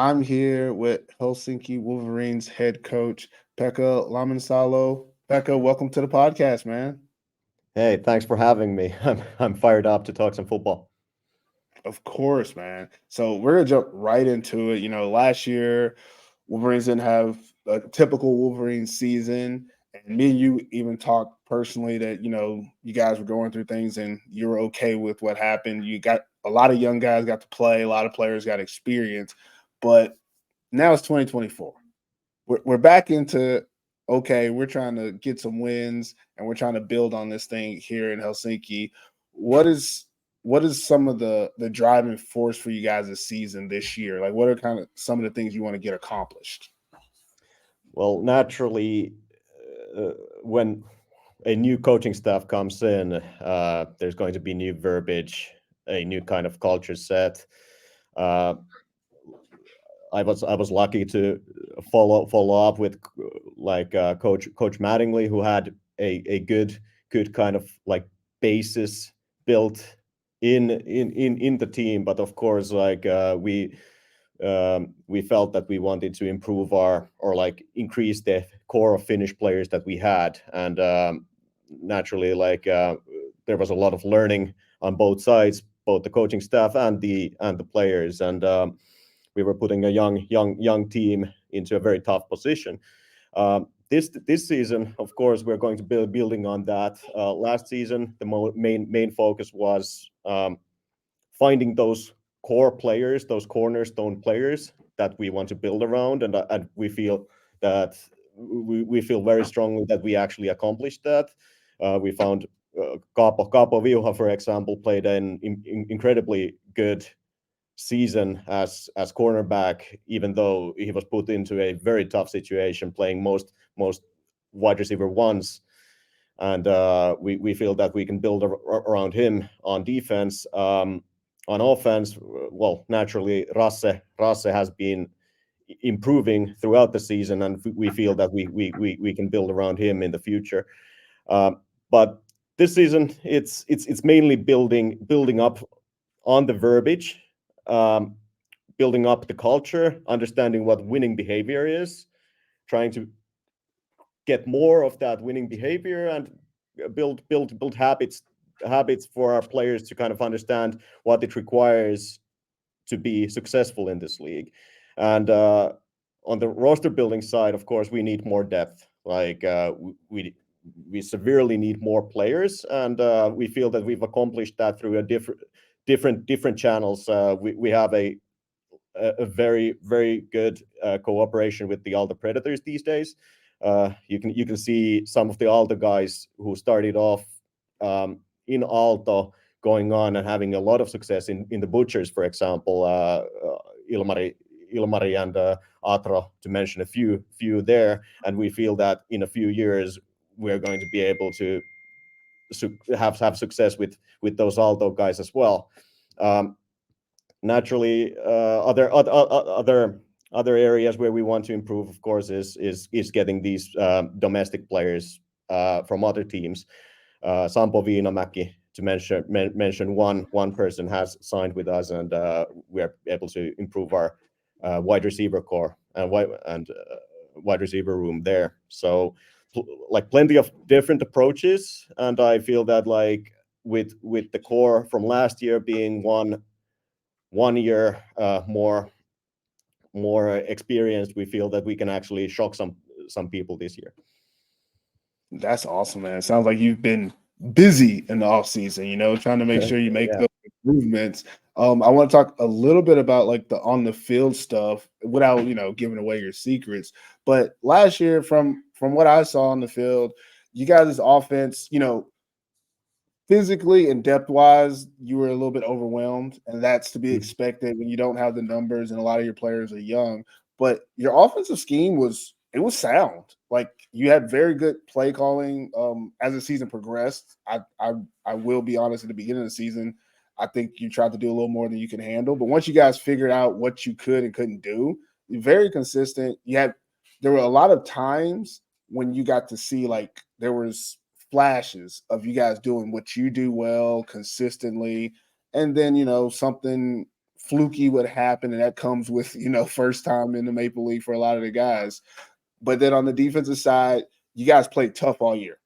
I'm here with Helsinki Wolverines head coach Pekka Lamminsalo. Pekka, welcome to the podcast, man. Hey, thanks for having me. I'm fired up to talk some football. Of course, man. So we're gonna jump right into it. Last year Wolverines didn't have a typical Wolverines season, and me and you even talked personally that you guys were going through things and you were okay with what happened. You got a lot of young guys got to play, a lot of players got experience, but now it's 2024. We're back into okay. We're trying to get some wins and we're trying to build on this thing here in Helsinki. What is what is some of the driving force for you guys this season this year? Like, what are kind of some of the things you want to get accomplished? Well, naturally, uh, when a new coaching staff comes in, there's going to be new verbiage, a new kind of culture set. Uh, I was lucky to follow up with Coach Mattingly, who had a good kind of like basis built in the team. But of course, we felt that we wanted to improve our or like increase the core of Finnish players that we had, and naturally, there was a lot of learning on both sides, both the coaching staff and the players, and we were putting a young team into a very tough position. This season, of course, we're going to be building on that. Last season, the main focus was finding those core players, those cornerstone players that we want to build around, and we feel that we feel very strongly that we actually accomplished that. We found Capo Vilha, for example, played an incredibly good season as cornerback, even though he was put into a very tough situation playing most wide receiver ones. And we feel that we can build around him on defense. On offense, well, naturally, Rasse has been improving throughout the season, and we feel that we can build around him in the future. But this season, it's mainly building up on the verbiage, um, building up the culture, understanding what winning behavior is, trying to get more of that winning behavior and build habits for our players to kind of understand what it requires to be successful in this league. And on the roster building side, of course, we need more depth. We severely need more players, and we feel that we've accomplished that through a different channels. We have a very good cooperation with the Alta Predators these days. You can see some of the Alta guys who started off in Alto going on and having a lot of success in the Butchers, for example, Ilmari and Atro, to mention a few there. And we feel that in a few years we're going to be able to have success with those Alto guys as well. Um, Naturally, other areas where we want to improve, of course, is getting these domestic players from other teams. Sampo Viinamäki, to mention one person, has signed with us, and we are able to improve our wide receiver core and wide receiver room there. So, like plenty of different approaches, and I feel that like with the core from last year being one year more experienced, we feel that we can actually shock some people this year. That's awesome, man. It sounds like you've been busy in the off season, trying to make sure you make Yeah. those improvements. I want to talk a little bit about like the on the field stuff without, giving away your secrets. But last year, from what I saw on the field, you guys' offense, physically and depth wise, you were a little bit overwhelmed, and that's to be expected when you don't have the numbers and a lot of your players are young. But your offensive scheme was sound. Like, you had very good play calling as the season progressed. I will be honest, at the beginning of the season, I think you tried to do a little more than you can handle. But once you guys figured out what you could and couldn't do, you're very consistent. There were a lot of times when you got to see like there was flashes of you guys doing what you do well consistently, and then something fluky what happened, and that comes with first time in the Maple League for a lot of the guys. But then on the defensive side, you guys played tough all year.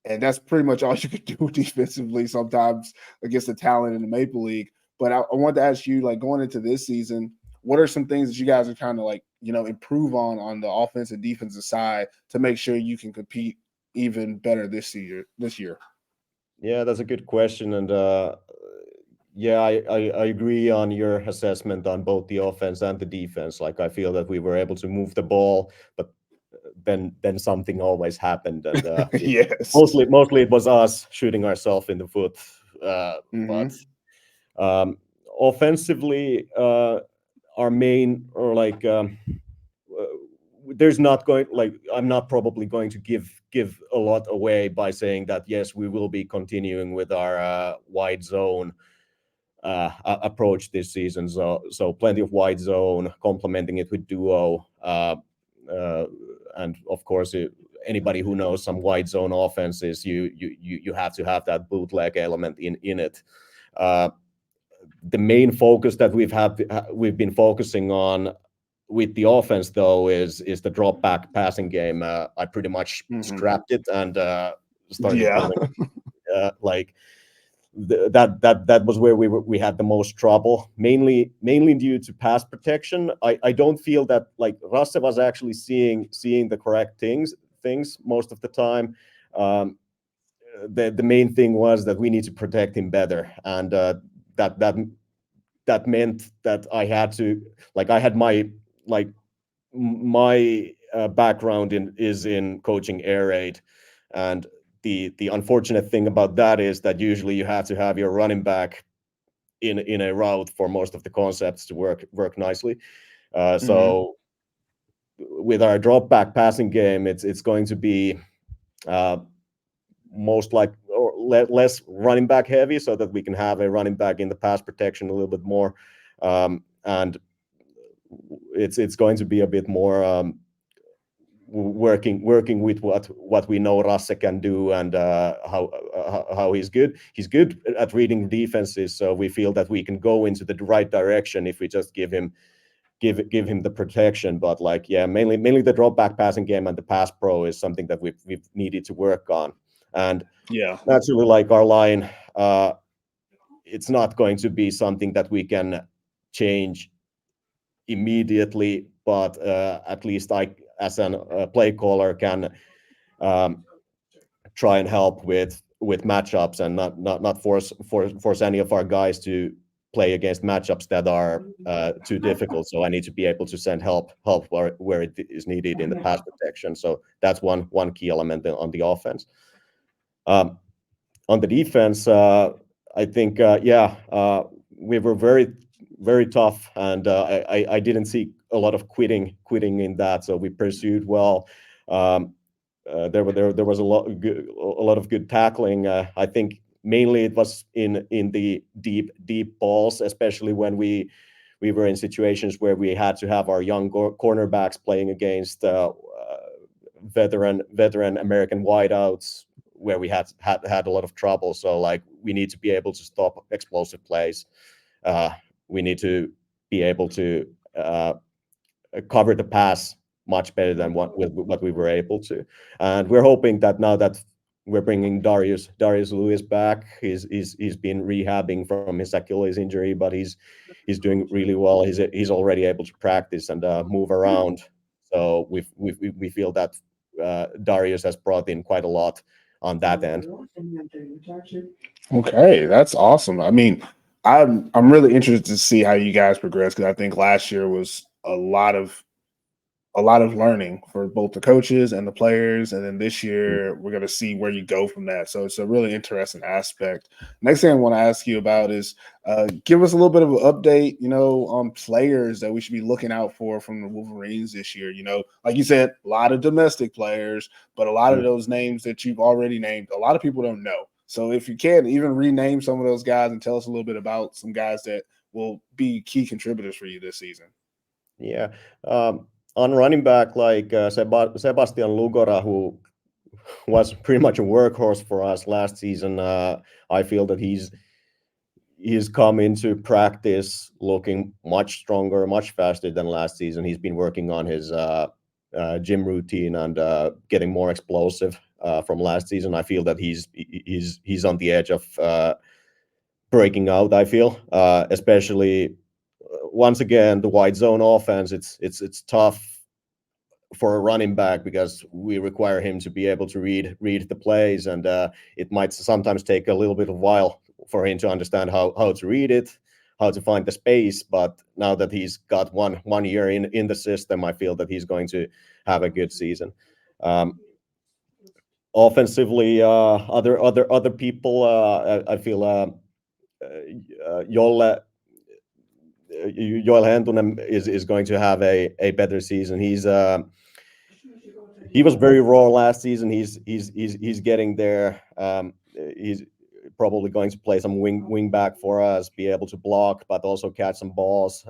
And that's pretty much all you could do defensively sometimes against the talent in the Maple League. But I wanted to ask you, like going into this season, what are some things that you guys are trying to improve on the offense and defensive side to make sure you can compete even better this year? Yeah, that's a good question, and yeah, I agree on your assessment on both the offense and the defense. Like I feel that we were able to move the ball, but then something always happened, and Yes. mostly it was us shooting ourselves in the foot. But Hmm. offensively, our main or like uh, there's not going like I'm not probably going to give a lot away by saying that yes, we will be continuing with our wide zone approach this season. So plenty of wide zone, complementing it with duo, uh, and of course, anybody who knows some wide zone offenses, you have to have that bootleg element in it. Uh, the main focus that we've been focusing on with the offense though is the drop back passing game. I pretty much Hmm. scrapped it and started Yeah. going like that was where we had the most trouble, mainly due to pass protection. I don't feel that like Rasse was actually seeing the correct things most of the time. Um, the main thing was that we need to protect him better, and that that that meant that I had to I had like my background is in coaching air raid, and the unfortunate thing about that is that usually you have to have your running back in a route for most of the concepts to work nicely. Hmm. So with our drop back passing game, it's going to be uh, most like or less running back heavy, so that we can have a running back in the pass protection a little bit more, and it's going to be a bit more working with what we know Rasse can do, and how he's good. He's good at reading defenses, so we feel that we can go into the right direction if we just give him the protection. But like yeah, mainly the drop back passing game and the pass pro is something that we've needed to work on. And Yeah. naturally, like our line, it's not going to be something that we can change immediately, but at least I, as a play caller, can um, try and help with matchups and not force any of our guys to play against matchups that are too difficult. So I need to be able to send help where it is needed in the pass protection. So that's one key element on the offense. Um, on the defense, I think yeah, we were very tough, and I didn't see a lot of quitting in that. So we pursued well. Um, there was a lot of good tackling. I think mainly it was in the deep balls, especially when we were in situations where we had to have our young cornerbacks playing against veteran American wideouts, where we had a lot of trouble. So like we need to be able to stop explosive plays. Uh, we need to be able to cover the pass much better than what we were able to. And we're hoping that now that we're bringing Darius Lewis back, he's been rehabbing from his Achilles injury, but he's doing really well. He's already able to practice and move around. So we feel that Darius has brought in quite a lot on that end. Okay, that's awesome. I mean, I'm really interested to see how you guys progress because I think last year was a lot of learning for both the coaches and the players. And then this year, we're going to see where you go from that. So it's a really interesting aspect. Next thing I want to ask you about is give us a little bit of an update, on players that we should be looking out for from the Wolverines this year. Like you said, a lot of domestic players, but a lot of those names that you've already named, a lot of people don't know. So if you can, even rename some of those guys and tell us a little bit about some guys that will be key contributors for you this season. Yeah. On running back, like Sebastian Lugora, who was pretty much a workhorse for us last season, I feel that he's come into practice looking much stronger, much faster than last season. He's been working on his gym routine and getting more explosive from last season. I feel that he's on the edge of breaking out. I feel, especially once again the wide zone offense. It's tough for a running back because we require him to be able to read the plays, and it might sometimes take a little bit of while for him to understand how to read it, how to find the space. But now that he's got one year in the system, I feel that he's going to have a good season. Offensively, other people, I feel Jolle Joel Hentunen is going to have a better season. He was very raw last season. He's getting there. He's probably going to play some wing back for us, be able to block, but also catch some balls.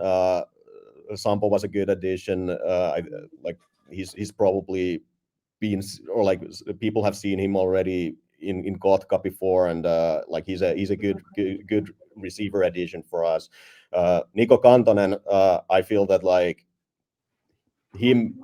Sampo was a good addition. Like he's probably been, or like people have seen him already in Kotka before, and like he's a good receiver addition for us. Niko Kantonen, I feel that like him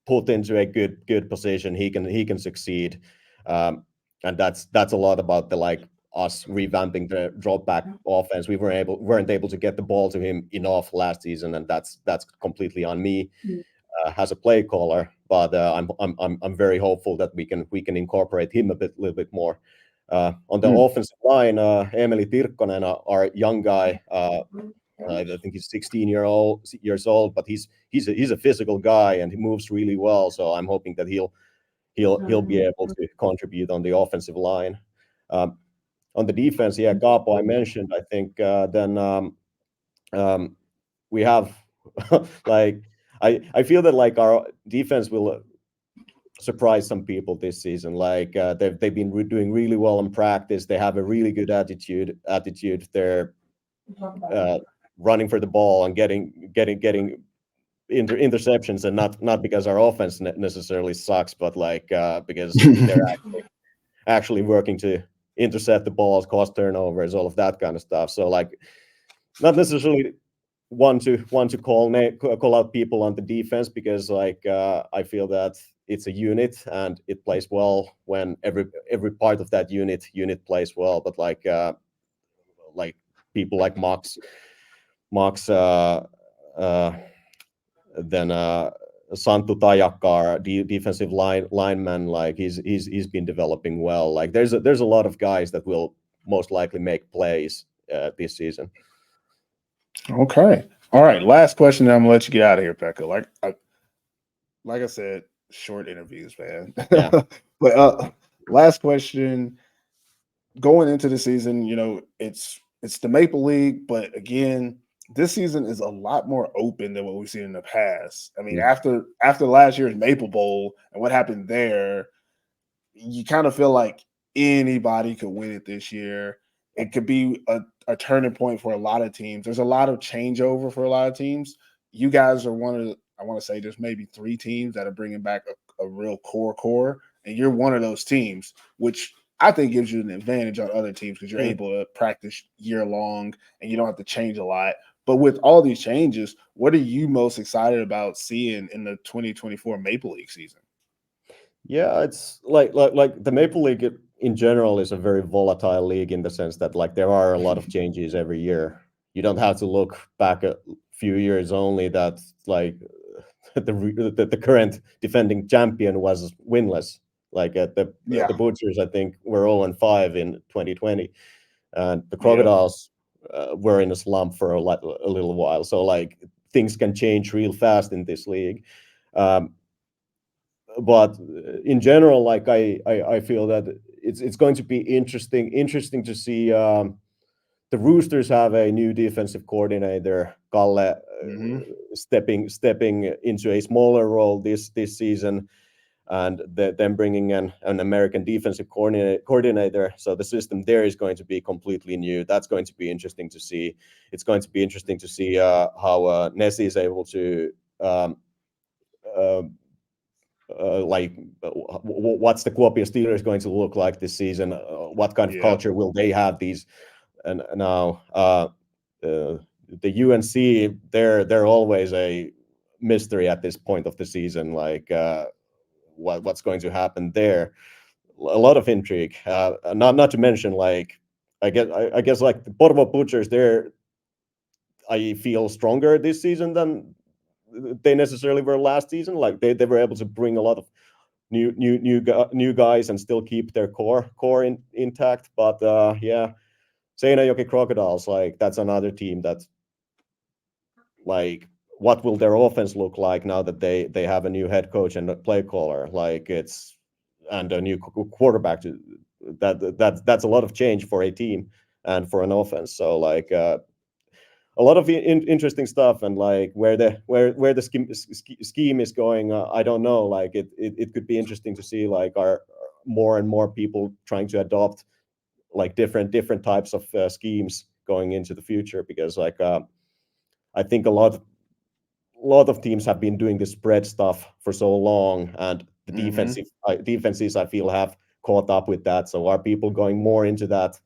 put into a good position, he can succeed, and that's a lot about the like us revamping the drop back offense. We weren't able to get the ball to him enough last season, and that's completely on me as a play caller. But I'm very hopeful that we can incorporate him little bit more. On the offensive line, Emeli Tirkkonen, our young guy. I think he's 16 years old, but he's a physical guy and he moves really well. So I'm hoping that he'll be able to contribute on the offensive line. On the defense, yeah, Capo I mentioned. I think then we have like I feel that like our defense will surprise some people this season. Like they've been doing really well in practice. They have a really good attitude. They're running for the ball and getting interceptions, and not because our offense necessarily sucks, but like because they're actually working to intercept the balls, cause turnovers, all of that kind of stuff. So like not necessarily want to call out people on the defense, because like I feel that it's a unit and it plays well when every part of that unit plays well. But like people like Max, then Santtu Tajakar, defensive lineman, like he's been developing well. Like there's a lot of guys that will most likely make plays this season. Okay. All right. Last question, and I'm gonna let you get out of here, Pekka. Like I said, short interviews, man. Yeah. But last question. Going into the season, it's the Maple League, but again, this season is a lot more open than what we've seen in the past. I mean, Mm. after last year's Maple Bowl and what happened there, you kind of feel like anybody could win it this year. It could be a turning point for a lot of teams. There's a lot of changeover for a lot of teams. You guys are one of the, I want to say there's maybe 3 teams that are bringing back a real core, and you're one of those teams, which I think gives you an advantage on other teams because you're able to practice year long and you don't have to change a lot. But with all these changes, what are you most excited about seeing in the 2024 Maple League season? Yeah, it's like the Maple League in general is a very volatile league in the sense that like there are a lot of changes every year. You don't have to look back a few years only that like the current defending champion was winless. Like the Butchers, I think, were 0-5 in 2020, and the Crocodiles were in a slump for a little while. So like things can change real fast in this league. But in general, like I feel that it's going to be interesting to see. The Roosters have a new defensive coordinator, Kalle, stepping into a smaller role this season, and them bringing an American defensive coordinator. So the system there is going to be completely new. That's going to be interesting to see. It's going to be interesting to see how Nessie is able to like what's the Kuopio Steelers going to look like this season? What kind of culture will they have? These and now the UNC, they're always a mystery at this point of the season. Like what's going to happen there? A lot of intrigue. Not to mention, like I guess like the Porvo Butchers, I feel stronger this season than they necessarily were last season. Like they were able to bring a lot of new guys and still keep their core intact. But yeah, Seinäjoki Crocodiles, like that's another team that, like, what will their offense look like now that they have a new head coach and a play caller, like it's and a new quarterback to that's a lot of change for a team and for an offense. So like a lot of interesting stuff, and like where the scheme is going, I don't know. Like it could be interesting to see like are more and more people trying to adopt like different types of schemes going into the future, because like I think a lot of teams have been doing the spread stuff for so long, and the defenses I feel have caught up with that. So are people going more into that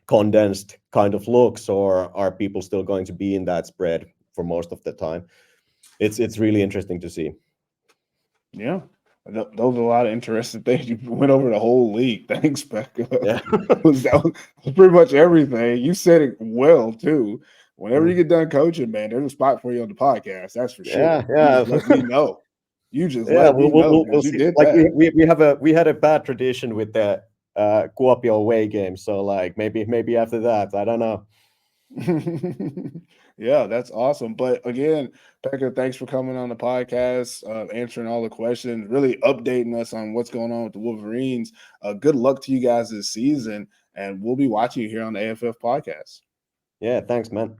condensed kind of looks, or are people still going to be in that spread for most of the time? It's really interesting to see. Yeah. Those are a lot of interesting things. You went over the whole league. Thanks, Becca. Yeah. that was pretty much everything. You said it well too. Whenever you get done coaching, man, there's a spot for you on the podcast. That's for sure. You Yeah. just let me know. You just Yeah, let me know we'll because you see. did Like that. we had a bad tradition with the Kuopio away game, so like maybe after that, I don't know. Yeah, that's awesome. But again, Pekka, thanks for coming on the podcast, answering all the questions, really updating us on what's going on with the Wolverines. Good luck to you guys this season, and we'll be watching you here on the AFF podcast. Yeah, thanks, man.